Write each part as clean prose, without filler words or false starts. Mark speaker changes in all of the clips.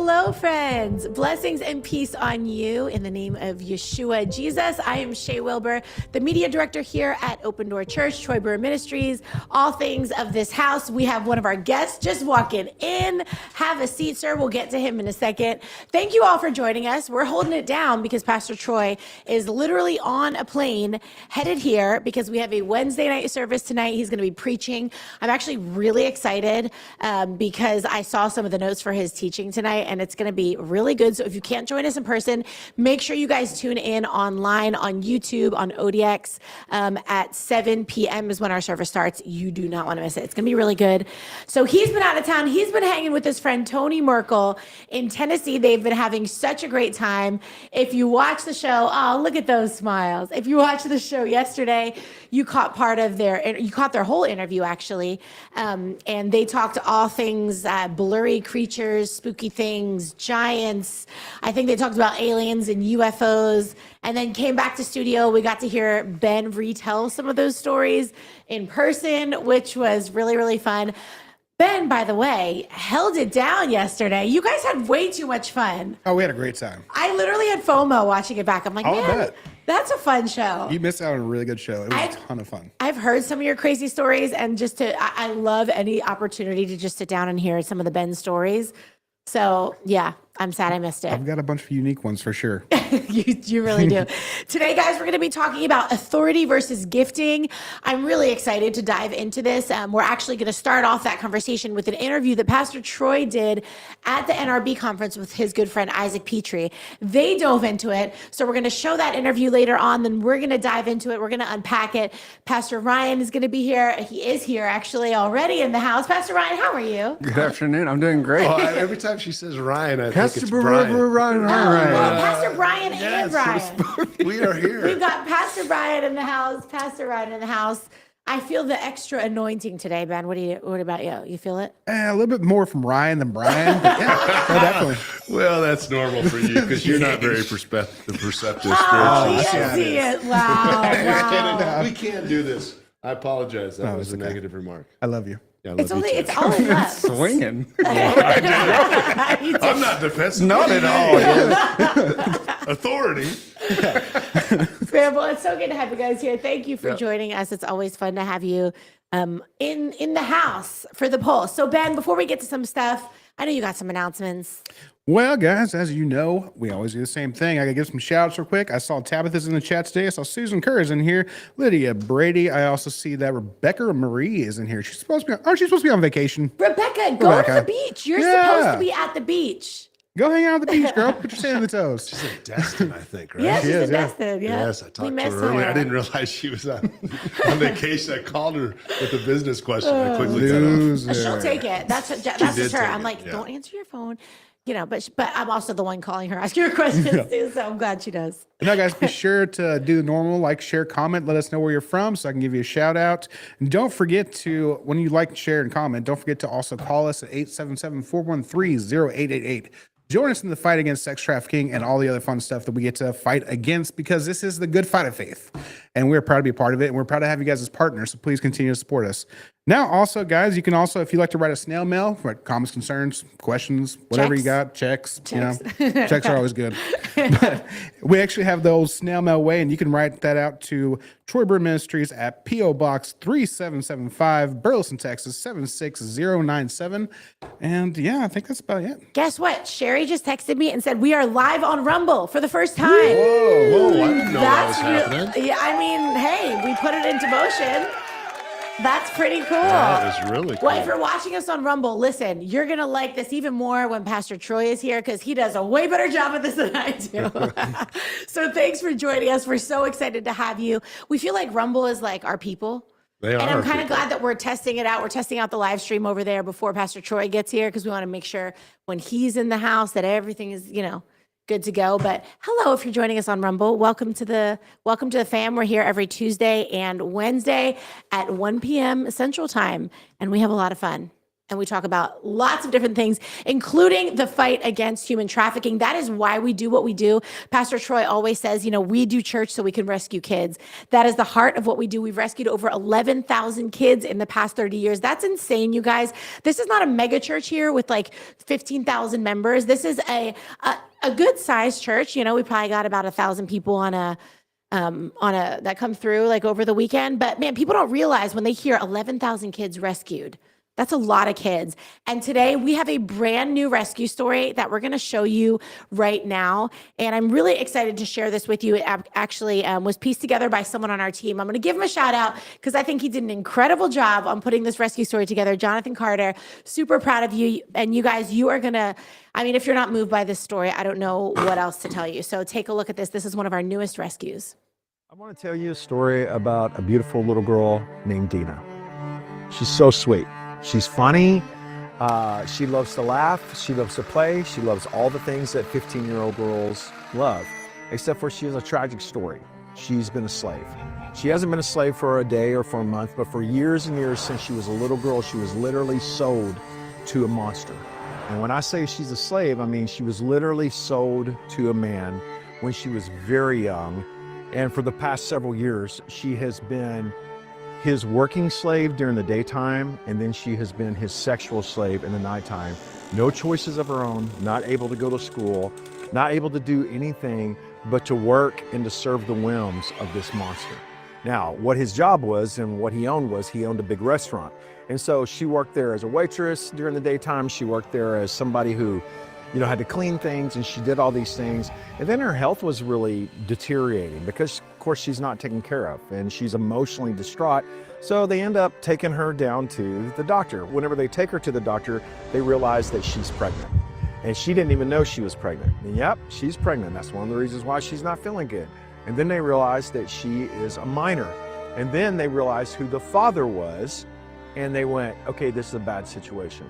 Speaker 1: Hello, friends. Blessings and peace on you in the name of Yeshua Jesus. I am Shay Wilbur, the media director here at Open Door Church, Brewer Ministries, all things of this house. We have one of our guests just walking in. Have a seat, sir. We'll get to him in a second. Thank you all for joining us. We're holding it down because Pastor Troy is literally on a plane headed here because we have a Wednesday night service tonight. He's going to be preaching. I'm actually really excited because I saw some of the notes for his teaching tonight, and it's going to be really good. So if you can't join us in person, make sure you guys tune in online on YouTube, on ODX at 7 p.m. is when our service starts. You do not want to miss it. It's going to be really good. So he's been out of town. He's been hanging with his friend Tony Merkel in Tennessee. They've been having such a great time. If you watch the show, oh, look at those smiles. If you watched the show yesterday, you caught their whole interview actually. And they talked all things blurry creatures, spooky things, giants. I think they talked about aliens and UFOs, and then came back to studio. We got to hear Ben retell some of those stories in person, which was really, really fun. Ben, by the way, held it down yesterday. You guys had way too much fun.
Speaker 2: Oh, we had a great time.
Speaker 1: I literally had FOMO watching it back. I'm like, man, that's a fun show.
Speaker 2: You missed out on a really good show. It was a ton of fun.
Speaker 1: I've heard some of your crazy stories, and I love any opportunity to just sit down and hear some of the Ben stories. So yeah, I'm sad I missed it.
Speaker 2: I've got a bunch of unique ones for sure.
Speaker 1: You really do. Today, guys, we're going to be talking about authority versus gifting. I'm really excited to dive into this. We're actually going to start off that conversation with an interview that Pastor Troy did at the NRB conference with his good friend Isaac Petrie. They dove into it. So we're going to show that interview later on. Then we're going to dive into it. We're going to unpack it. Pastor Ryan is going to be here. He is here actually already in the house. Pastor Ryan, how are you?
Speaker 3: Good afternoon. I'm doing great.
Speaker 4: Well, every time she says Ryan, I think it's
Speaker 3: Brewer,
Speaker 4: Brian.
Speaker 1: Pastor Brian and Brian.
Speaker 4: We are here.
Speaker 1: We've got Pastor Brian in the house. Pastor Ryan in the house. I feel the extra anointing today, Ben. What about you? You feel it?
Speaker 2: A little bit more from Ryan than Brian. But yeah, no, definitely.
Speaker 4: Well, that's normal for you because you're not very perceptive spiritually.
Speaker 1: Oh, yes, he is. Wow.
Speaker 4: We can't do this. I apologize. That was a negative remark.
Speaker 2: I love you.
Speaker 4: Yeah, I
Speaker 1: It's
Speaker 4: love you
Speaker 1: only
Speaker 4: too.
Speaker 1: it's all in love.
Speaker 3: Swinging.
Speaker 4: I'm not defensive.
Speaker 3: Not at all.
Speaker 4: Authority.
Speaker 1: Man, well, it's so good to have you guys here. Thank you for joining us. It's always fun to have you in the house for the poll. So, Ben, before we get to some stuff, I know you got some announcements.
Speaker 2: Well, guys, as you know, we always do the same thing. I gotta give some shout outs real quick. I saw Tabitha's in the chat today. I saw Susan Kerr is in here. Lydia Brady. I also see that Rebecca Marie is in here. Aren't she supposed to be on vacation?
Speaker 1: Rebecca, go to the beach. You're supposed to be at the beach.
Speaker 2: Go hang out at the beach, girl. Put your sand in the toes.
Speaker 4: She's in Destin, I think, right?
Speaker 1: Yeah, she's
Speaker 2: is,
Speaker 1: in Destin. Yeah.
Speaker 4: Yes, I talked to
Speaker 1: missed
Speaker 4: her earlier. I didn't realize she was on vacation. I called her with a business question. I quickly cut off.
Speaker 1: She'll take it. That's just her. I'm like,
Speaker 4: yeah.
Speaker 1: don't answer your phone. But I'm also the one calling her, asking her questions too. So I'm glad she does.
Speaker 2: Now, guys, be sure to do the normal, like, share, comment. Let us know where you're from so I can give you a shout out. And don't forget to, when you like, share, and comment, don't forget to also call us at 877-413-0888. Join us in the fight against sex trafficking and all the other fun stuff that we get to fight against, because this is the good fight of faith. And we're proud to be a part of it. And we're proud to have you guys as partners. So please continue to support us. Now, also, guys, you can also, if you like to write a snail mail for comments, concerns, questions, whatever you got, checks. Checks are always good. But we actually have the old snail mail way, and you can write that out to Troy Brewer Ministries at P.O. Box 3775, Burleson, Texas 76097. And yeah, I think that's about it.
Speaker 1: Guess what? Sherry just texted me and said we are live on Rumble for the first time.
Speaker 4: Whoa, I didn't know that was happening.
Speaker 1: Yeah, I mean, hey, we put it into motion. That's pretty cool.
Speaker 4: That is really cool.
Speaker 1: Well, if you're watching us on Rumble, listen, you're going to like this even more when Pastor Troy is here, because he does a way better job at this than I do. So thanks for joining us. We're so excited to have you. We feel like Rumble is like our people.
Speaker 4: They are.
Speaker 1: And I'm kind of glad that we're testing it out. We're testing out the live stream over there before Pastor Troy gets here, because we want to make sure when he's in the house that everything is, good to go. But hello, if you're joining us on Rumble, welcome to the fam. We're here every Tuesday and Wednesday at 1 p.m. Central Time, and we have a lot of fun. And we talk about lots of different things, including the fight against human trafficking. That is why we do what we do. Pastor Troy always says, we do church so we can rescue kids. That is the heart of what we do. We've rescued over 11,000 kids in the past 30 years. That's insane, you guys. This is not a mega church here with like 15,000 members. This is a good sized church. We probably got about 1,000 people on a that come through like over the weekend. But man, people don't realize when they hear 11,000 kids rescued. That's a lot of kids. And today we have a brand new rescue story that we're going to show you right now. And I'm really excited to share this with you. It actually was pieced together by someone on our team. I'm going to give him a shout out because I think he did an incredible job on putting this rescue story together. Jonathan Carter, super proud of you. And you guys, you are going to, if you're not moved by this story, I don't know what else to tell you. So take a look at this. This is one of our newest rescues.
Speaker 5: I want to tell you a story about a beautiful little girl named Dina. She's so sweet. She's funny. She loves to laugh. She loves to play. She loves all the things that 15-year-old girls love, except for she has a tragic story. She's been a slave. She hasn't been a slave for a day or for a month, but for years and years since she was a little girl, she was literally sold to a monster. And when I say she's a slave, I mean she was literally sold to a man when she was very young. And for the past several years, she has been his working slave during the daytime, and then she has been his sexual slave in the nighttime. No choices of her own, not able to go to school, not able to do anything but to work and to serve the whims of this monster. Now, what his job was and what he owned was he owned a big restaurant. And so she worked there as a waitress during the daytime. She worked there as somebody who had to clean things, and she did all these things. And then her health was really deteriorating because, of course, she's not taken care of and she's emotionally distraught. So they end up taking her down to the doctor. Whenever they take her to the doctor, they realize that she's pregnant. And she didn't even know she was pregnant. And yep, she's pregnant. That's one of the reasons why she's not feeling good. And then they realize that she is a minor. And then they realized who the father was. And they went, okay, this is a bad situation.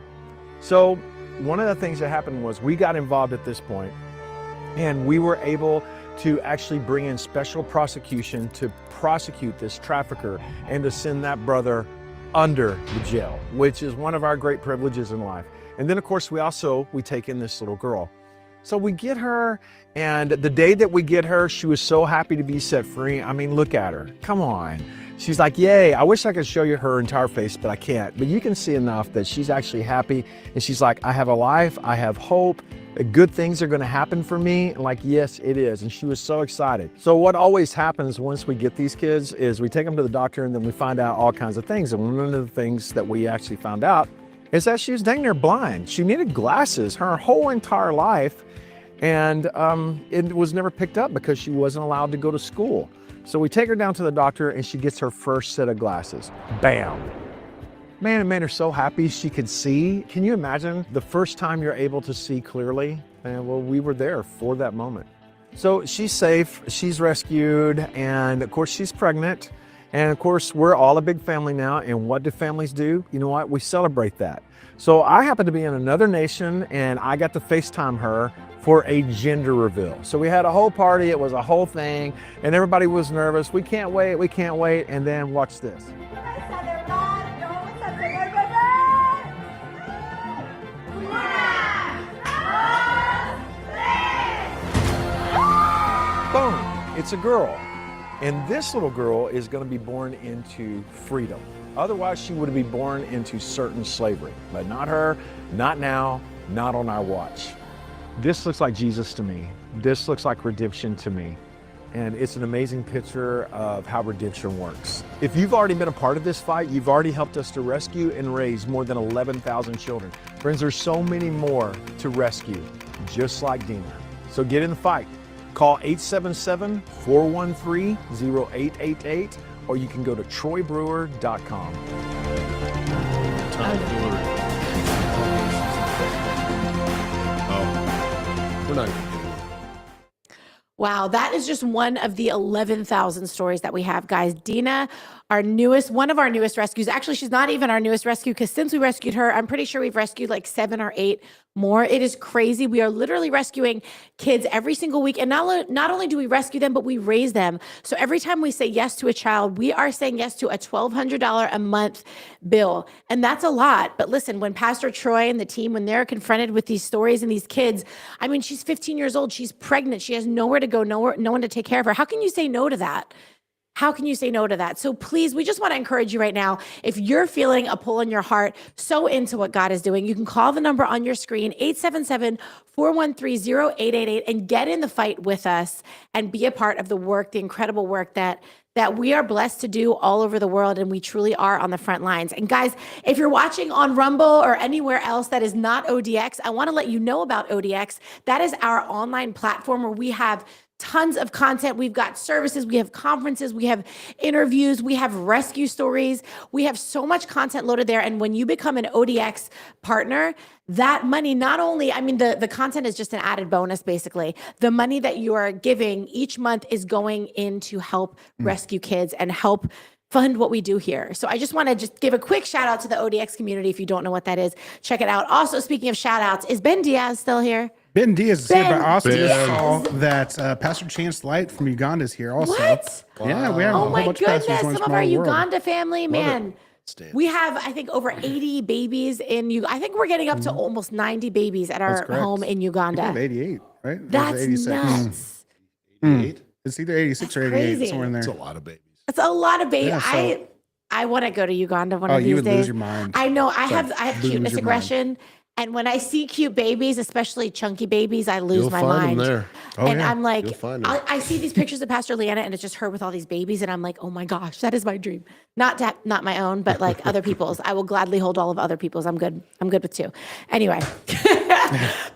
Speaker 5: So one of the things that happened was we got involved at this point, and we were able to actually bring in special prosecution to prosecute this trafficker and to send that brother under the jail, which is one of our great privileges in life. And then, of course, we take in this little girl. So we get her, and the day that we get her, she was so happy to be set free. Look at her. Come on. She's like, yay, I wish I could show you her entire face, but I can't. But you can see enough that she's actually happy. And she's like, I have a life, I have hope, good things are gonna happen for me. And like, yes, it is. And she was so excited. So what always happens once we get these kids is we take them to the doctor, and then we find out all kinds of things. And one of the things that we actually found out is that she was dang near blind. She needed glasses her whole entire life. And it was never picked up because she wasn't allowed to go to school. So we take her down to the doctor, and she gets her first set of glasses. Bam. Man, it made her so happy she could see. Can you imagine the first time you're able to see clearly? And well, we were there for that moment. So she's safe, she's rescued, and of course she's pregnant. And of course, we're all a big family now. And what do families do? You know what? We celebrate that. So I happen to be in another nation, and I got to FaceTime her for a gender reveal. So we had a whole party, it was a whole thing, and everybody was nervous. We can't wait. And then watch this. Boom, it's a girl. And this little girl is gonna be born into freedom. Otherwise, she would be born into certain slavery, but not her, not now, not on our watch. This looks like Jesus to me. This looks like redemption to me. And it's an amazing picture of how redemption works. If you've already been a part of this fight, you've already helped us to rescue and raise more than 11,000 children. Friends, there's so many more to rescue, just like Dina. So get in the fight. Call 877-413-0888, or you can go to troybrewer.com.
Speaker 4: We're not.
Speaker 1: Wow, that is just one of the 11,000 stories that we have, guys. Dina, one of our newest rescues. Actually, she's not even our newest rescue, because since we rescued her, I'm pretty sure we've rescued like 7 or 8 more. It is crazy. We are literally rescuing kids every single week. And not only do we rescue them, but we raise them. So every time we say yes to a child, we are saying yes to a $1,200 a month bill. And that's a lot. But listen, when Pastor Troy and the team, when they're confronted with these stories and these kids, I mean, she's 15 years old. She's pregnant. She has nowhere to go, no one to take care of her. How can you say no to that? How can you say no to that? So please, we just want to encourage you right now. If you're feeling a pull in your heart, so into what God is doing, you can call the number on your screen, 877-413-0888, and get in the fight with us and be a part of the work, the incredible work that we are blessed to do all over the world, and we truly are on the front lines. And guys, if you're watching on Rumble or anywhere else that is not ODX, I want to let you know about ODX. That is our online platform where we have tons of content. We've got services, we have conferences, we have interviews, we have rescue stories. We have so much content loaded there. And when you become an ODX partner, that money, not only, I mean, the content is just an added bonus, basically. The money that you are giving each month is going in to help rescue kids and help fund what we do here. So I just want to just give a quick shout out to the ODX community. If you don't know what that is, check it out. Also, speaking of shout outs, is Ben Diaz still here?
Speaker 2: Ben Diaz is here, but I also just
Speaker 1: Diaz.
Speaker 2: saw that Pastor Chance Light from Uganda is here also.
Speaker 1: What?
Speaker 2: Yeah, we have a
Speaker 1: Oh
Speaker 2: whole
Speaker 1: my
Speaker 2: bunch of
Speaker 1: goodness,
Speaker 2: pastors in
Speaker 1: some
Speaker 2: a
Speaker 1: of our
Speaker 2: small world.
Speaker 1: Uganda family, man. We have, I think, over 80 babies in Uganda. I think we're getting up to almost 90 babies at our
Speaker 2: correct.
Speaker 1: home in
Speaker 2: I think we have
Speaker 1: Uganda.
Speaker 2: 88, right? Or is it
Speaker 1: That's
Speaker 2: 86?
Speaker 1: nuts.
Speaker 4: 88?
Speaker 2: It's either 86 or
Speaker 1: That's
Speaker 2: 88,
Speaker 1: crazy.
Speaker 2: somewhere in
Speaker 4: That's a
Speaker 2: there.
Speaker 4: lot of babies.
Speaker 1: That's a lot of babies.
Speaker 2: Yeah, so-
Speaker 1: I want to go to Uganda one
Speaker 2: Oh,
Speaker 1: of these
Speaker 2: you would
Speaker 1: days.
Speaker 2: lose your mind.
Speaker 1: I know. I
Speaker 2: Like,
Speaker 1: have
Speaker 2: lose
Speaker 1: cuteness
Speaker 2: your
Speaker 1: aggression. And when I see cute babies, especially chunky babies, I lose
Speaker 4: You'll
Speaker 1: my
Speaker 4: find
Speaker 1: mind.
Speaker 4: them there.
Speaker 2: Oh,
Speaker 1: And
Speaker 2: yeah.
Speaker 1: I'm like,
Speaker 4: You'll find 'em.
Speaker 1: I see these pictures of Pastor Leanna, and it's just her with all these babies, and I'm like, oh my gosh, that is my dream. Not my own, but like other people's. I will gladly hold all of other people's. I'm good with two. Anyway,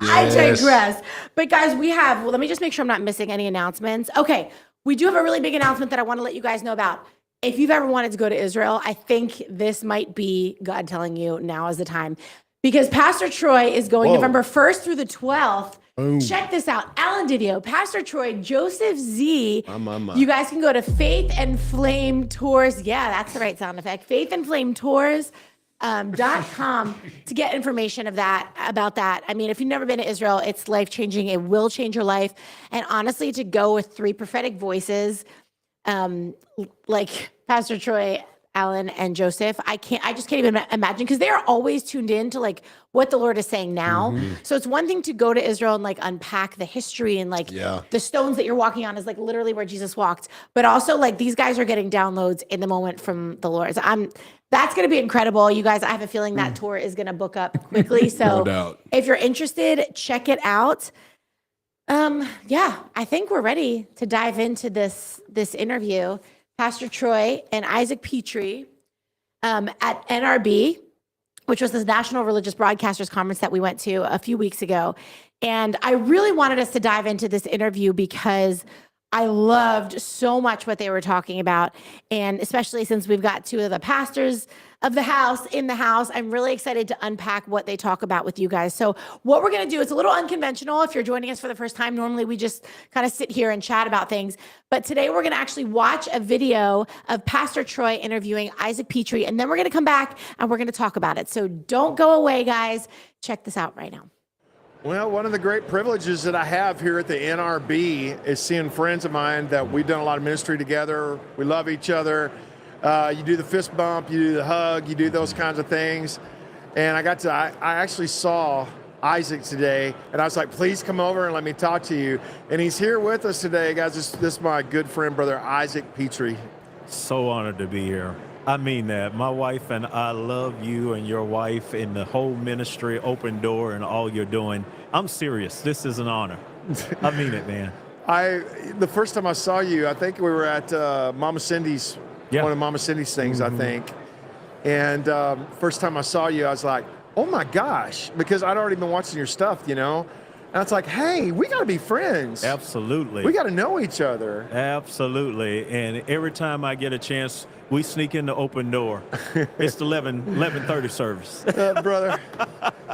Speaker 1: I digress. But guys, well, let me just make sure I'm not missing any announcements. Okay, we do have a really big announcement that I want to let you guys know about. If you've ever wanted to go to Israel, I think this might be God telling you now is the time. Because Pastor Troy is going November 1st through the 12th. Check this out. Alan Didio, Pastor Troy, Joseph Z. You guys can go to Faith and Flame Tours. Yeah, that's the right sound effect. faithandflametours.com to get information about that. I mean, if you've never been to Israel, it's life-changing. It will change your life. And honestly, to go with 3 prophetic voices, like Pastor Troy, Alan, and Joseph, I just can't even imagine, because they are always tuned in to like what the Lord is saying now. So it's one thing to go to Israel and like unpack the history and like the stones that you're walking on is like literally where Jesus walked, but also like these guys are getting downloads in the moment from the Lord. So that's going to be incredible. You guys, I have a feeling that tour is going to book up quickly. So
Speaker 4: No doubt.
Speaker 1: if you're interested, check it out. Yeah, I think we're ready to dive into this interview. Pastor Troy and Isaac Petrie at NRB, which was this National Religious Broadcasters Conference that we went to a few weeks ago. And I really wanted us to dive into this interview because I loved so much what they were talking about. And especially since we've got 2 of the pastors of the house in the house, I'm really excited to unpack what they talk about with you guys. So what we're going to do, it's a little unconventional. If you're joining us for the first time, normally we just kind of sit here and chat about things. But today we're going to actually watch a video of Pastor Troy interviewing Isaac Petrie, and then we're going to come back and we're going to talk about it. So don't go away, guys. Check this out right now.
Speaker 5: Well, one of the great privileges that I have here at the NRB is seeing friends of mine that we've done a lot of ministry together. We love each other. You do the fist bump, you do the hug, you do those kinds of things. And I actually saw Isaac today, and I was like, please come over and let me talk to you. And he's here with us today, guys. This is my good friend, brother Isaac Petrie.
Speaker 6: So honored to be here. I mean that. My wife and I love you and your wife and the whole ministry, Open Door, and all you're doing. I'm serious. This is an honor. I mean it, man.
Speaker 5: The first time I saw you, I think we were at Mama Cindy's, one of Mama Cindy's things, I think. And first time I saw you, I was like, oh my gosh, because I'd already been watching your stuff, you know. And it's like, hey, we got to be friends.
Speaker 6: Absolutely.
Speaker 5: We got to know each other.
Speaker 6: Absolutely. And every time I get a chance, we sneak in the Open Door. It's the 11:30 service.
Speaker 5: Brother,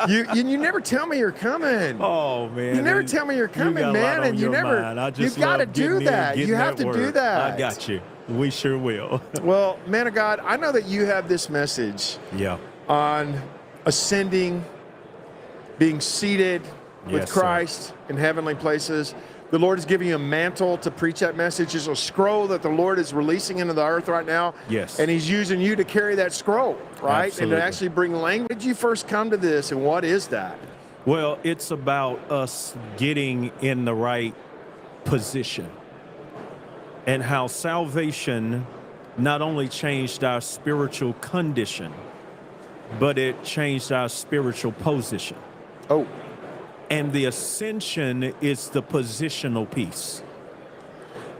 Speaker 5: you never tell me you're coming.
Speaker 6: Oh, man.
Speaker 5: You never tell me you're coming,
Speaker 6: got a lot
Speaker 5: man,
Speaker 6: on
Speaker 5: and you
Speaker 6: your
Speaker 5: never.
Speaker 6: mind. I
Speaker 5: You
Speaker 6: just
Speaker 5: got to
Speaker 6: love getting
Speaker 5: do
Speaker 6: in,
Speaker 5: that.
Speaker 6: getting
Speaker 5: You have to do
Speaker 6: word.
Speaker 5: that.
Speaker 6: I got you. We sure will.
Speaker 5: Well, man of God, I know that you have this message
Speaker 6: Yeah.
Speaker 5: on ascending
Speaker 7: being seated with
Speaker 6: Yes, sir.
Speaker 7: Christ in heavenly places. The Lord is giving you a mantle to preach that message. There's a scroll that the Lord is releasing into the earth right now.
Speaker 6: Yes.
Speaker 7: And he's using you to carry that scroll, right?
Speaker 6: Absolutely.
Speaker 7: And to actually bring language. Did you first come to this, and what is that?
Speaker 6: Well, it's about us getting in the right position, and how salvation not only changed our spiritual condition, but it changed our spiritual position.
Speaker 7: Oh,
Speaker 6: And the ascension is the positional piece.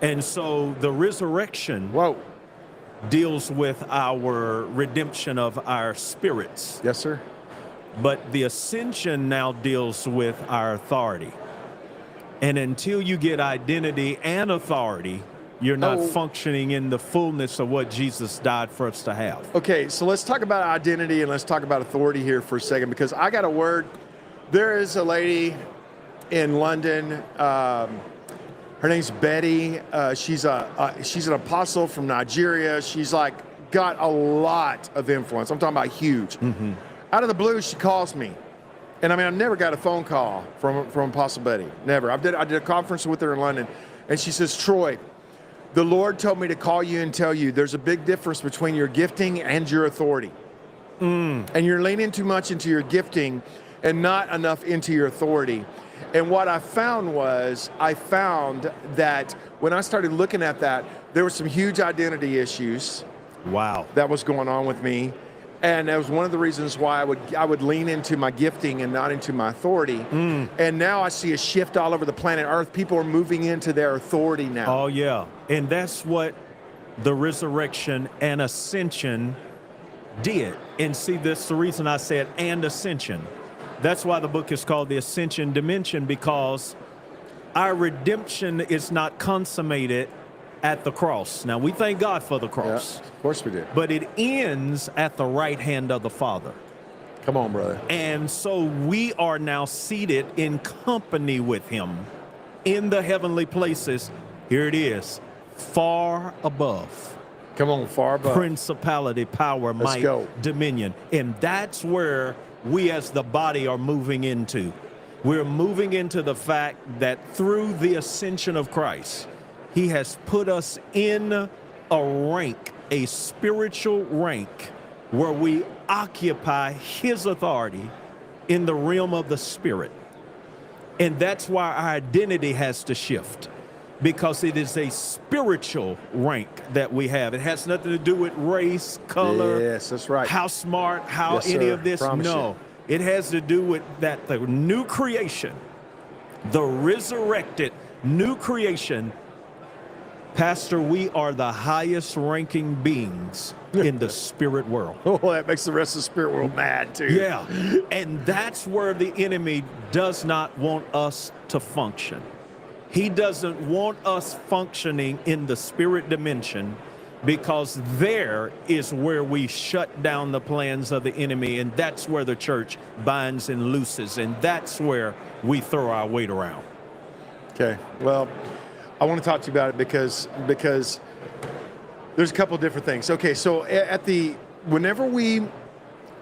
Speaker 6: And so the resurrection
Speaker 7: whoa.
Speaker 6: deals with our redemption of our spirits,
Speaker 7: Yes, sir.
Speaker 6: but the ascension now deals with our authority. And until you get identity and authority, you're not
Speaker 7: Oh.
Speaker 6: functioning in the fullness of what Jesus died for us to have.
Speaker 7: Okay, so let's talk about identity and let's talk about authority here for a second, because I got a word. There is a lady in London. Her name's Betty. She's an apostle from Nigeria. She's like got a lot of influence. I'm talking about huge. Out of the blue, she calls me, and I mean, I never got a phone call from Apostle Betty. Never. I did a conference with her in London, and she says, "Troy, the Lord told me to call you and tell you there's a big difference between your gifting and your authority. And you're leaning too much into your gifting and not enough into your authority." And what I found that when I started looking at that, there were some huge identity issues
Speaker 6: Wow.
Speaker 7: that was going on with me. And that was one of the reasons why I would lean into my gifting and not into my authority. And now I see a shift all over the planet Earth. People are moving into their authority now.
Speaker 6: Oh, yeah. And that's what the resurrection and ascension did. And see, that's the reason I said and ascension. That's why the book is called The Ascension Dimension, because our redemption is not consummated at the cross. Now, we thank God for the
Speaker 7: Yeah,
Speaker 6: cross,
Speaker 7: of course we do.
Speaker 6: but it ends at the right hand of the Father.
Speaker 7: Come on, brother.
Speaker 6: And so we are now seated in company with him in the heavenly places. Here it is, far above.
Speaker 7: Come on, far above.
Speaker 6: Principality, power,
Speaker 7: Let's
Speaker 6: might,
Speaker 7: go.
Speaker 6: dominion. And that's where we as the body are moving into. We're moving into the fact that through the ascension of Christ, he has put us in a rank, a spiritual rank, where we occupy his authority in the realm of the spirit. And that's why our identity has to shift, because it is a spiritual rank that we have. It has nothing to do with race, color,
Speaker 7: Yes, that's right.
Speaker 6: how smart, how
Speaker 7: Yes,
Speaker 6: any
Speaker 7: sir.
Speaker 6: of this.
Speaker 7: Promise
Speaker 6: No, it has to do with that the new creation, the resurrected new creation. Pastor, we are the highest ranking beings in the spirit world.
Speaker 7: Oh, that makes the rest of the spirit world mad too.
Speaker 6: Yeah. And that's where the enemy does not want us to function. He doesn't want us functioning in the spirit dimension, because there is where we shut down the plans of the enemy, and that's where the church binds and looses, and that's where we throw our weight around.
Speaker 7: Okay. Well, I want to talk to you about it because there's a couple different things. Okay, so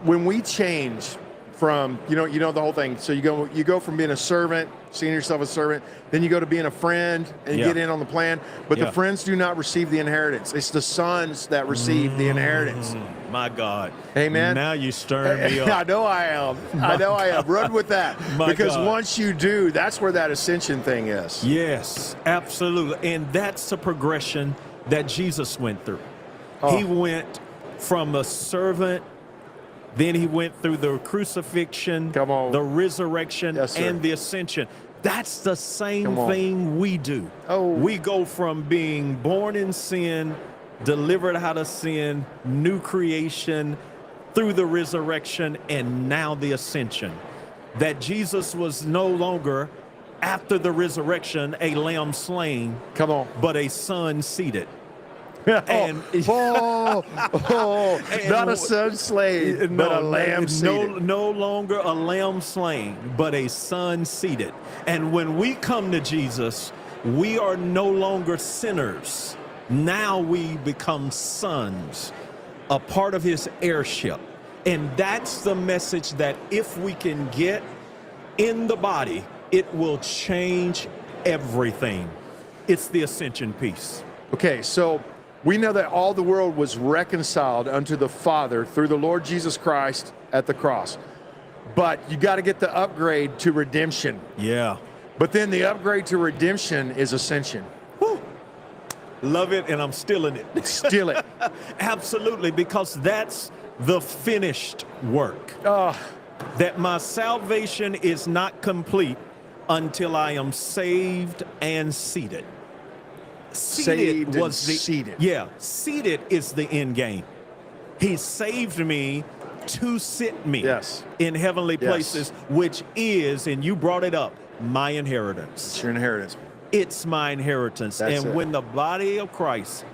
Speaker 7: when we change from, you know the whole thing. So you go from being a servant, seeing yourself as a servant, then you go to being a friend and you
Speaker 6: Yeah.
Speaker 7: get in on the plan. But
Speaker 6: Yeah.
Speaker 7: the friends do not receive the inheritance. It's the sons that receive the inheritance.
Speaker 6: My God.
Speaker 7: Amen.
Speaker 6: Now you stirring me
Speaker 7: I
Speaker 6: up.
Speaker 7: know I am. I know I am. Run with that.
Speaker 6: My
Speaker 7: Because
Speaker 6: God.
Speaker 7: once you do, that's where that ascension thing is.
Speaker 6: Yes, absolutely. And that's the progression that Jesus went through. He went from a servant, then he went through the crucifixion,
Speaker 7: Come on.
Speaker 6: the resurrection,
Speaker 7: Yes, sir.
Speaker 6: and the ascension. That's the same
Speaker 7: Come on.
Speaker 6: thing we do.
Speaker 7: Oh.
Speaker 6: We go from being born in sin, delivered out of sin, new creation, through the resurrection, and now the ascension. That Jesus was no longer, after the resurrection, a lamb slain,
Speaker 7: Come on.
Speaker 6: but a son seated.
Speaker 7: And
Speaker 6: And-
Speaker 7: not a son slave, but a lamb seated.
Speaker 6: No longer a lamb slain, but a son seated. And when we come to Jesus, we are no longer sinners. Now we become sons, a part of his heirship. And that's the message that if we can get, in the body, it will change everything. It's the ascension piece.
Speaker 7: Okay, so we know that all the world was reconciled unto the Father through the Lord Jesus Christ at the cross. But you got to get the upgrade to redemption.
Speaker 6: Yeah.
Speaker 7: But then the upgrade to redemption is ascension.
Speaker 6: Woo. Love it, and I'm still in it.
Speaker 7: Steal it.
Speaker 6: Absolutely, because that's the finished work. That my salvation is not complete until I am saved and seated.
Speaker 7: Saved and seated.
Speaker 6: Yeah, seated is the end game. He saved me to sit me in heavenly places, which is, and you brought it up, my inheritance.
Speaker 7: It's your inheritance.
Speaker 6: It's my inheritance. And when the body of Christ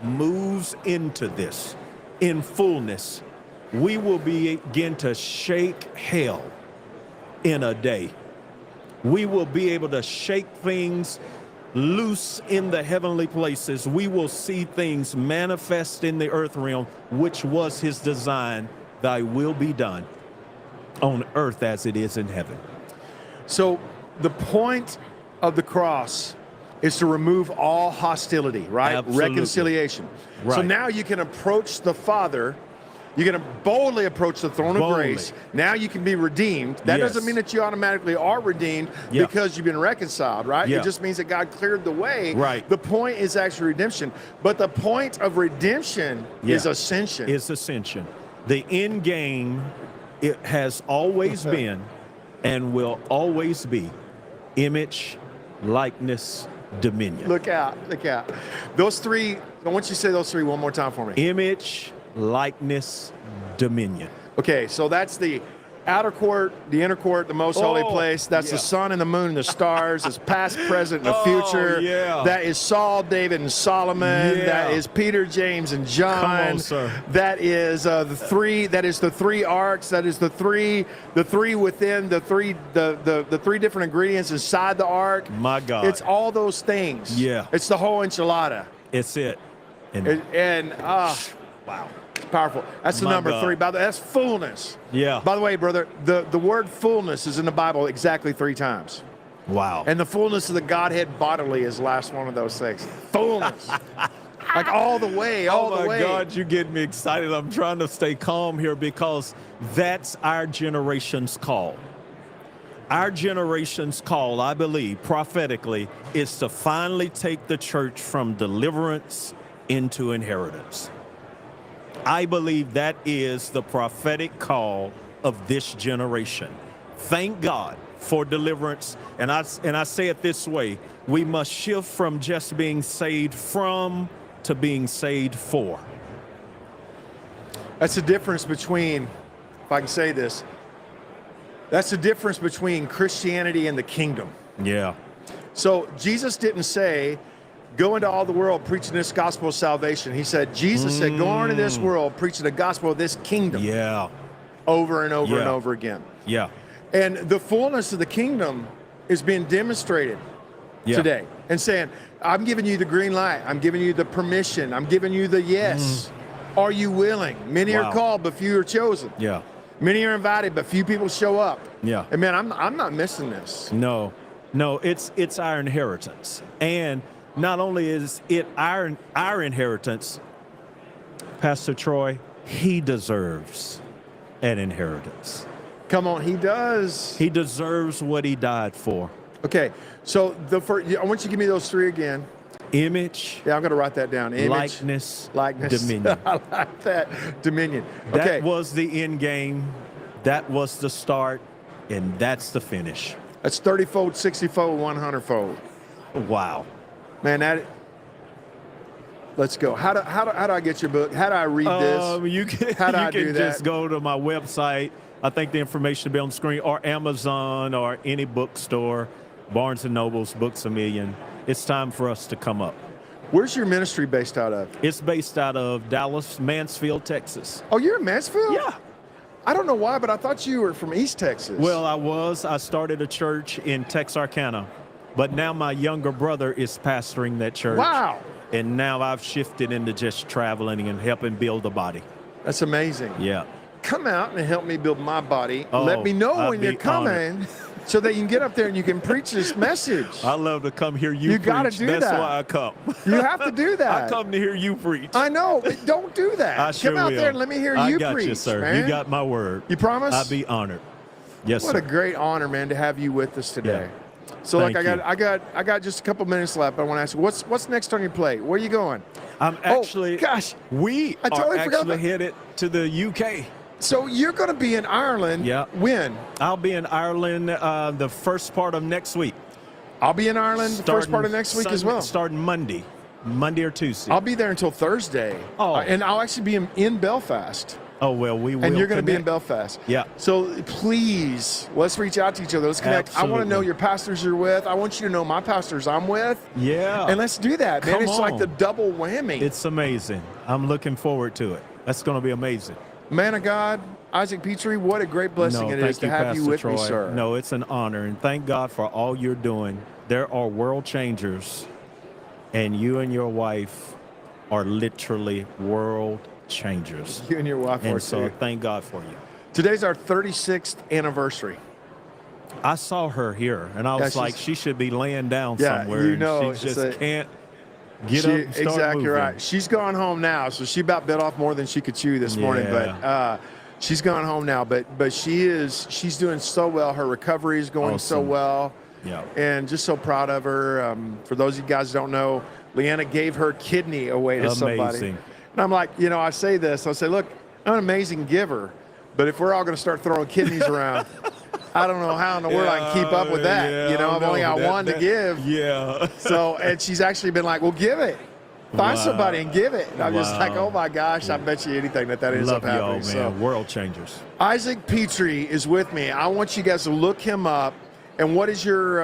Speaker 6: moves into this in fullness, we will begin to shake hell in a day. We will be able to shake things loose in the heavenly places. We will see things manifest in the earth realm, which was his design. Thy will be done on earth as it is in heaven.
Speaker 7: So the point of the cross is to remove all hostility, right?
Speaker 6: Absolutely.
Speaker 7: Reconciliation.
Speaker 6: Right.
Speaker 7: So now you can approach the Father. You're going to boldly approach the throne of grace. Now you can be redeemed. That doesn't mean that you automatically are redeemed because you've been reconciled, right? It just means that God cleared the way.
Speaker 6: Right.
Speaker 7: The point is actually redemption. But the point of redemption is ascension.
Speaker 6: Is ascension. The end game, it has always been and will always be image, likeness, dominion.
Speaker 7: Look out. Look out. Those three, I want you to say those three one more time for me.
Speaker 6: Image, likeness, dominion.
Speaker 7: Okay, so that's the outer court, the inner court, the most holy place. That's the sun and the moon and the stars. It's past, present, and the future. That is Saul, David, and Solomon. That is Peter, James, and John.
Speaker 6: Come on, sir.
Speaker 7: That is the three. That is the three arcs. That is the three within the three different ingredients inside the ark.
Speaker 6: My God.
Speaker 7: It's all those things.
Speaker 6: Yeah.
Speaker 7: It's the whole enchilada.
Speaker 6: It's it.
Speaker 7: Wow. Powerful. That's the
Speaker 6: My
Speaker 7: number
Speaker 6: God.
Speaker 7: 3. By the way, that's fullness.
Speaker 6: Yeah.
Speaker 7: By the way, brother, the word fullness is in the Bible exactly 3 times.
Speaker 6: Wow.
Speaker 7: And the fullness of the Godhead bodily is the last one of those things. Fullness. Like all the way, all the way.
Speaker 6: Oh my God, you're getting me excited. I'm trying to stay calm here because that's our generation's call. Our generation's call, I believe, prophetically, is to finally take the church from deliverance into inheritance. I believe that is the prophetic call of this generation. Thank God for deliverance. And I say it this way, we must shift from just being saved from to being saved for.
Speaker 7: That's the difference between, if I can say this, that's the difference between Christianity and the kingdom.
Speaker 6: Yeah.
Speaker 7: So Jesus didn't say, go into all the world preaching this gospel of salvation. He said, Jesus said, go on into this world preaching the gospel of this kingdom.
Speaker 6: Yeah.
Speaker 7: Over and over and over again.
Speaker 6: Yeah.
Speaker 7: And the fullness of the kingdom is being demonstrated today. And saying, I'm giving you the green light. I'm giving you the permission. I'm giving you the yes. Are you willing? Many are called, but few are chosen.
Speaker 6: Yeah.
Speaker 7: Many are invited, but few people show up.
Speaker 6: Yeah.
Speaker 7: And man, I'm not missing this.
Speaker 6: No, it's our inheritance. And not only is it our inheritance, Pastor Troy, he deserves an inheritance.
Speaker 7: Come on, he does.
Speaker 6: He deserves what he died for.
Speaker 7: Okay, so I want you to give me those 3 again.
Speaker 6: Image.
Speaker 7: Yeah, I'm going to write that down. Image,
Speaker 6: likeness, dominion.
Speaker 7: I like that. Dominion. Okay.
Speaker 6: That was the end game. That was the start, and that's the finish.
Speaker 7: That's 30-fold, 60-fold, 100-fold.
Speaker 6: Wow.
Speaker 7: Man, let's go. How do I get your book? How do I read this?
Speaker 6: You can,
Speaker 7: How do I do that?
Speaker 6: Just go to my website. I think the information will be on the screen, or Amazon, or any bookstore, Barnes & Noble's, Books A Million. It's time for us to come up.
Speaker 7: Where's your ministry based out of?
Speaker 6: It's based out of Dallas, Mansfield, Texas.
Speaker 7: Oh, you're in Mansfield?
Speaker 6: Yeah.
Speaker 7: I don't know why, but I thought you were from East Texas.
Speaker 6: Well, I started a church in Texarkana, but now my younger brother is pastoring that church.
Speaker 7: Wow.
Speaker 6: And now I've shifted into just traveling and helping build the body.
Speaker 7: That's amazing.
Speaker 6: Yeah.
Speaker 7: Come out and help me build my body.
Speaker 6: Oh,
Speaker 7: Let me know
Speaker 6: I'd
Speaker 7: when you're
Speaker 6: be
Speaker 7: coming. so that you can get up there and you can preach this message.
Speaker 6: I love to come hear you
Speaker 7: You
Speaker 6: preach.
Speaker 7: gotta do
Speaker 6: That's
Speaker 7: that.
Speaker 6: why I come.
Speaker 7: You have to do that.
Speaker 6: I come to hear you preach.
Speaker 7: I know, but don't do that.
Speaker 6: I sure
Speaker 7: Come out
Speaker 6: will.
Speaker 7: there and let me hear
Speaker 6: I
Speaker 7: you
Speaker 6: got
Speaker 7: preach,
Speaker 6: you, sir.
Speaker 7: man.
Speaker 6: You got my word.
Speaker 7: You promise?
Speaker 6: I'd be honored. Yes,
Speaker 7: What
Speaker 6: sir.
Speaker 7: a great honor, man, to have you with us today. So,
Speaker 6: Thank
Speaker 7: like,
Speaker 6: you.
Speaker 7: I got just a couple minutes left. I want to ask you, what's next on your plate? Where are you going?
Speaker 6: I'm actually.
Speaker 7: gosh,
Speaker 6: we
Speaker 7: I totally
Speaker 6: are
Speaker 7: forgot
Speaker 6: actually
Speaker 7: about-
Speaker 6: headed to the UK.
Speaker 7: So you're going to be in Ireland.
Speaker 6: Yeah.
Speaker 7: When?
Speaker 6: I'll be in Ireland the first part of next week.
Speaker 7: I'll be in Ireland the first part of next week as well.
Speaker 6: Starting Monday or Tuesday.
Speaker 7: I'll be there until Thursday.
Speaker 6: Oh.
Speaker 7: And I'll actually be in Belfast.
Speaker 6: Oh well, we will.
Speaker 7: And you're going to be in
Speaker 6: connect.
Speaker 7: Belfast.
Speaker 6: Yeah.
Speaker 7: So please, let's reach out to each other. Let's connect. I want to know
Speaker 6: Absolutely.
Speaker 7: your pastors you're with. I want you to know my pastors I'm with.
Speaker 6: Yeah.
Speaker 7: And let's do that, man.
Speaker 6: Come
Speaker 7: It's like
Speaker 6: on.
Speaker 7: the double whammy.
Speaker 6: It's amazing. I'm looking forward to it. That's going to be amazing.
Speaker 7: Man of God, Isaac Petrie, what a great blessing
Speaker 6: No,
Speaker 7: it
Speaker 6: thank
Speaker 7: is to have
Speaker 6: Pastor
Speaker 7: you with
Speaker 6: Troy.
Speaker 7: me, sir.
Speaker 6: No, it's an honor, and thank God for all you're doing. There are world changers, and you and your wife are literally world changers.
Speaker 7: You and your wife are
Speaker 6: And so
Speaker 7: too.
Speaker 6: thank God for you.
Speaker 7: Today's our 36th anniversary.
Speaker 6: I saw her here, and I was
Speaker 7: Yeah,
Speaker 6: like,
Speaker 7: she's-
Speaker 6: she should be laying down
Speaker 7: Yeah,
Speaker 6: somewhere.
Speaker 7: you
Speaker 6: and
Speaker 7: know,
Speaker 6: she
Speaker 7: it's
Speaker 6: just
Speaker 7: a-
Speaker 6: can't get up and start
Speaker 7: Exactly
Speaker 6: moving.
Speaker 7: right. She's gone home now, so she about bit off more than she could chew this morning.
Speaker 6: Yeah.
Speaker 7: But she's gone home now. But she's doing so well. Her recovery is going so
Speaker 6: Awesome.
Speaker 7: well.
Speaker 6: Yeah.
Speaker 7: And just so proud of her. For those of you guys who don't know, Leanna gave her kidney away to somebody.
Speaker 6: Amazing.
Speaker 7: And I'm like, I say this. I say, look, I'm an amazing giver, but if we're all going to start throwing kidneys around, I don't know how in the world I can keep up with that.
Speaker 6: Yeah,
Speaker 7: I've only got
Speaker 6: that-
Speaker 7: one to
Speaker 6: that-
Speaker 7: give.
Speaker 6: Yeah.
Speaker 7: So, and she's actually been like, well, give it. Find
Speaker 6: Wow.
Speaker 7: somebody and give it. And I'm just like,
Speaker 6: Wow.
Speaker 7: oh my gosh, I bet you anything that ends
Speaker 6: Love
Speaker 7: up
Speaker 6: y'all,
Speaker 7: happening.
Speaker 6: man.
Speaker 7: So,
Speaker 6: World changers.
Speaker 7: Isaac Petrie is with me. I want you guys to look him up. And what is your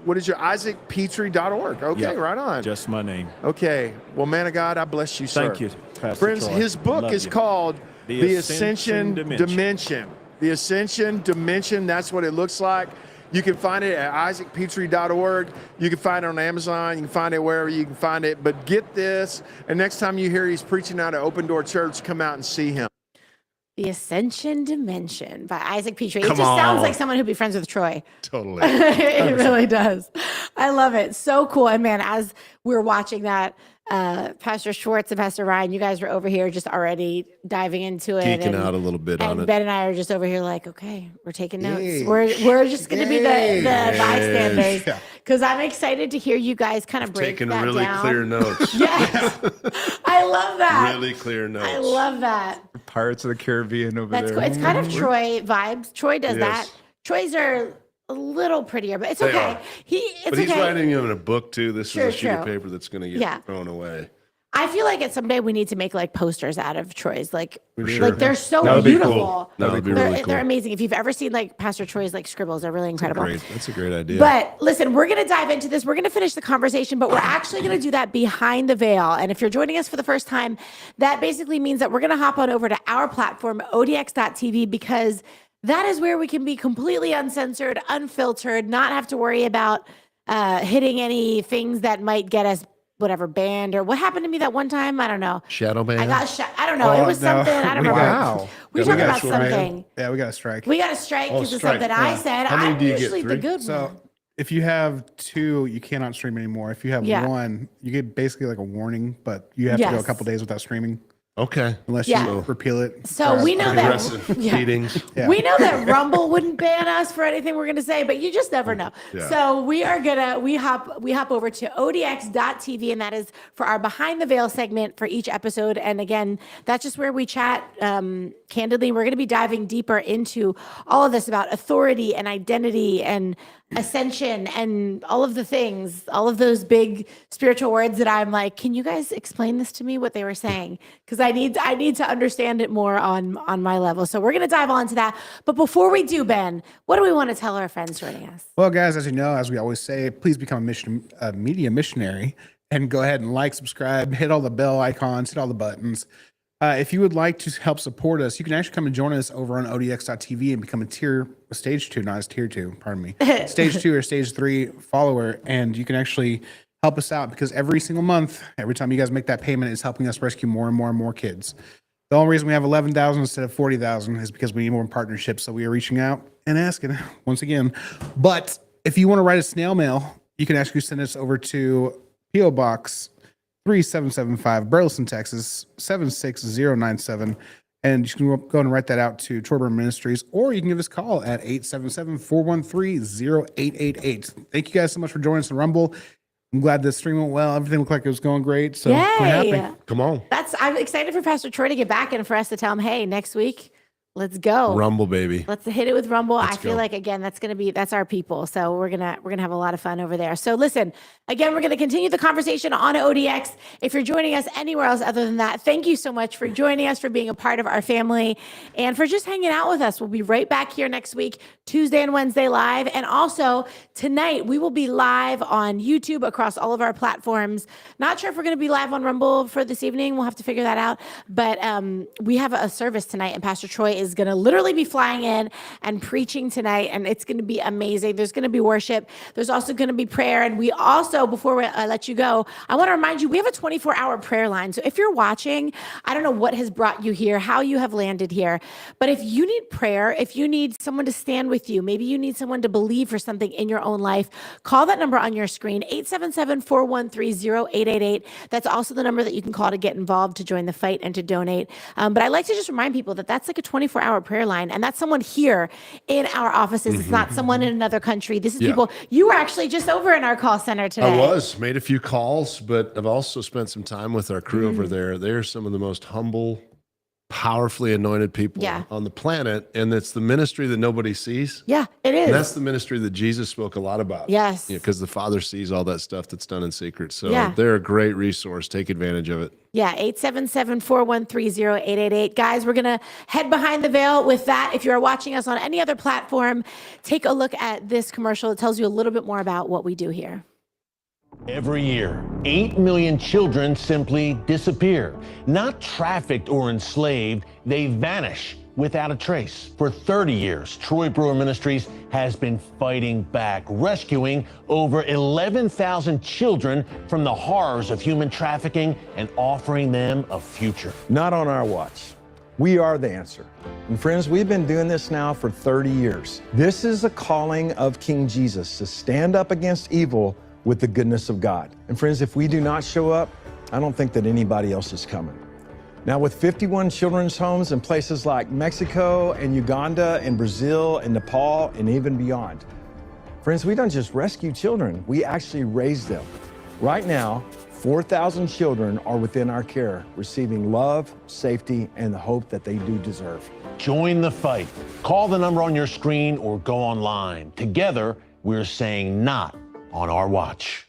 Speaker 7: isaacpetrie.org? Okay,
Speaker 6: Yeah,
Speaker 7: right on.
Speaker 6: Just my name.
Speaker 7: Okay. Well, man of God, I bless you, sir.
Speaker 6: Thank you, Pastor
Speaker 7: Friends,
Speaker 6: Troy.
Speaker 7: his book
Speaker 6: Love
Speaker 7: is
Speaker 6: you.
Speaker 7: called
Speaker 6: The
Speaker 7: The
Speaker 6: Ascension
Speaker 7: Ascension Dimension. The Ascension Dimension, that's what it looks like. You can find it at isaacpetrie.org. You can find it on Amazon. You can find it wherever you can find it. But get this, and next time you hear he's preaching out at Open Door Church, come out and see him.
Speaker 1: The Ascension Dimension by Isaac Petrie. It
Speaker 4: Come
Speaker 1: just sounds
Speaker 4: on.
Speaker 1: like someone who'd be friends with Troy.
Speaker 4: Totally.
Speaker 1: It really does. I love it. So cool. And man, as we were watching that, Pastor Schwartz and Pastor Ryan, you guys were over here just already diving into it.
Speaker 4: Geeking
Speaker 1: and,
Speaker 4: out a little bit on
Speaker 1: and
Speaker 4: it.
Speaker 1: Ben and I are just over here like, okay, we're taking notes.
Speaker 2: Yay.
Speaker 1: We're just going to be the
Speaker 4: Yay.
Speaker 1: bystanders
Speaker 2: Yeah.
Speaker 1: because I'm excited to hear you guys kind of break
Speaker 4: Taking
Speaker 1: that
Speaker 4: really
Speaker 1: down.
Speaker 4: clear notes.
Speaker 1: Yes. I love that.
Speaker 4: Really clear notes.
Speaker 1: I love that.
Speaker 3: Pirates of the Caribbean over
Speaker 1: That's
Speaker 3: there.
Speaker 1: cool. It's kind of Troy vibes. Troy does
Speaker 4: Yes.
Speaker 1: that. Troy's are a little prettier, but it's
Speaker 4: They
Speaker 1: okay.
Speaker 4: are.
Speaker 1: It's
Speaker 4: But he's
Speaker 1: okay.
Speaker 4: writing you in a book too. This
Speaker 1: Sure,
Speaker 4: is a sheet of
Speaker 1: true.
Speaker 4: paper that's going to get
Speaker 1: Yeah.
Speaker 4: thrown away.
Speaker 1: I feel like at someday we need to make like posters out of Troy's. Like,
Speaker 4: sure.
Speaker 1: like they're so
Speaker 4: That would be
Speaker 1: beautiful.
Speaker 4: cool. That would be
Speaker 1: they're,
Speaker 4: really cool.
Speaker 1: they're amazing. If you've ever seen like Pastor Troy's like scribbles, they're really incredible.
Speaker 4: Great. That's a great idea.
Speaker 1: But listen, we're going to dive into this. We're going to finish the conversation, but we're actually going to do that behind the veil. And if you're joining us for the first time, that basically means that we're going to hop on over to our platform, odx.tv, because that is where we can be completely uncensored, unfiltered, not have to worry about hitting any things that might get us whatever banned or what happened to me that one time. I don't know.
Speaker 4: Shadow man.
Speaker 1: I got shot. I don't know. It was
Speaker 2: no.
Speaker 1: something. I don't
Speaker 2: We
Speaker 1: remember.
Speaker 7: Wow.
Speaker 1: We
Speaker 2: Yeah,
Speaker 1: talked
Speaker 2: got
Speaker 1: about
Speaker 2: a strike.
Speaker 1: something.
Speaker 2: Yeah, we got a strike.
Speaker 1: We got a strike because of
Speaker 4: strike.
Speaker 1: something I
Speaker 2: Yeah.
Speaker 1: said.
Speaker 4: How many
Speaker 1: I'm
Speaker 4: do you get?
Speaker 1: usually the
Speaker 4: 3?
Speaker 1: good one.
Speaker 2: So if you have 2, you cannot stream anymore. If you have
Speaker 1: Yeah.
Speaker 2: 1, you get basically like a warning, but you have to go a
Speaker 1: Yes.
Speaker 2: couple days without streaming
Speaker 4: Okay.
Speaker 2: unless
Speaker 1: Yeah.
Speaker 2: you repeal it.
Speaker 1: So we know that
Speaker 4: Aggressive
Speaker 1: yeah.
Speaker 4: meetings.
Speaker 2: Yeah.
Speaker 1: We know that Rumble wouldn't ban us for anything we're gonna say, but you just never know.
Speaker 4: Yeah.
Speaker 1: So we hop over to odx.tv, and that is for our behind the veil segment for each episode. And again, that's just where we chat candidly. We're gonna be diving deeper into all of this about authority and identity and ascension and all of the things, all of those big spiritual words that I'm like, can you guys explain this to me, what they were saying? Because I need to understand it more on my level. So we're going to dive on to that. But before we do, Ben, what do we want to tell our friends joining us?
Speaker 2: Well, guys, as you know, as we always say, please become a media missionary and go ahead and like, subscribe, hit all the bell icons, hit all the buttons. If you would like to help support us, you can actually come and join us over on odx.tv and become a stage 2, not as tier 2, pardon me, stage 2 or stage 3 follower. And you can actually help us out because every single month, every time you guys make that payment, it's helping us rescue more and more and more kids. The only reason we have 11,000 instead of 40,000 is because we need more partnerships. So we are reaching out and asking once again. But if you want to write a snail mail, you can actually send us over to P.O. Box 3775, Burleson, Texas 76097. And you can go and write that out to Brewer Ministries, or you can give us a call at 877-413-0888. Thank you guys so much for joining us on Rumble. I'm glad the stream went well. Everything looked like it was going great. So we're
Speaker 1: Yay.
Speaker 2: happy.
Speaker 4: Come on.
Speaker 1: I'm excited for Pastor Troy to get back and for us to tell him, hey, next week, let's go.
Speaker 4: Rumble, baby.
Speaker 1: Let's hit it with Rumble. I feel
Speaker 4: go.
Speaker 1: like, again, that's our people. So we're gonna have a lot of fun over there. So listen, again, we're gonna continue the conversation on ODX. If you're joining us anywhere else other than that, thank you so much for joining us, for being a part of our family, and for just hanging out with us. We'll be right back here next week, Tuesday and Wednesday live. And also tonight, we will be live on YouTube across all of our platforms. Not sure if we're gonna be live on Rumble for this evening. We'll have to figure that out. But we have a service tonight, and Pastor Troy is going to literally be flying in and preaching tonight, and it's going to be amazing. There's going to be worship. There's also going to be prayer. And we also, before I let you go, I want to remind you, we have a 24-hour prayer line. So if you're watching, I don't know what has brought you here, how you have landed here, but if you need prayer, if you need someone to stand with you, maybe you need someone to believe for something in your own life, call that number on your screen, 877-413-0888. That's also the number that you can call to get involved, to join the fight, and to donate. But I like to just remind people that that's like a 24-hour prayer line, and that's someone here in our offices. It's not someone in another country. This is people. You were actually just over in our call center today.
Speaker 4: I made a few calls, but I've also spent some time with our crew over there. They're some of the most humble, powerfully anointed people on the planet, and it's the ministry that nobody sees.
Speaker 1: Yeah, it is.
Speaker 4: And that's the ministry that Jesus spoke a lot about.
Speaker 1: Yes.
Speaker 4: Because the Father sees all that stuff that's done in secret. So
Speaker 1: Yeah.
Speaker 4: they're a great resource. Take advantage of it.
Speaker 1: Yeah, 877-413-0888. Guys, we're going to head behind the veil with that. If you're watching us on any other platform, take a look at this commercial. It tells you a little bit more about what we do here.
Speaker 8: Every year, 8 million children simply disappear. Not trafficked or enslaved, they vanish without a trace. For 30 years, Troy Brewer Ministries has been fighting back, rescuing over 11,000 children from the horrors of human trafficking and offering them a future.
Speaker 5: Not on our watch. We are the answer. And friends, we've been doing this now for 30 years. This is a calling of King Jesus to stand up against evil with the goodness of God. And friends, if we do not show up, I don't think that anybody else is coming. Now, with 51 children's homes in places like Mexico and Uganda and Brazil and Nepal and even beyond, friends, we don't just rescue children, we actually raise them. Right now, 4,000 children are within our care, receiving love, safety, and the hope that they do deserve.
Speaker 8: Join the fight. Call the number on your screen or go online. Together, we're saying not on our watch.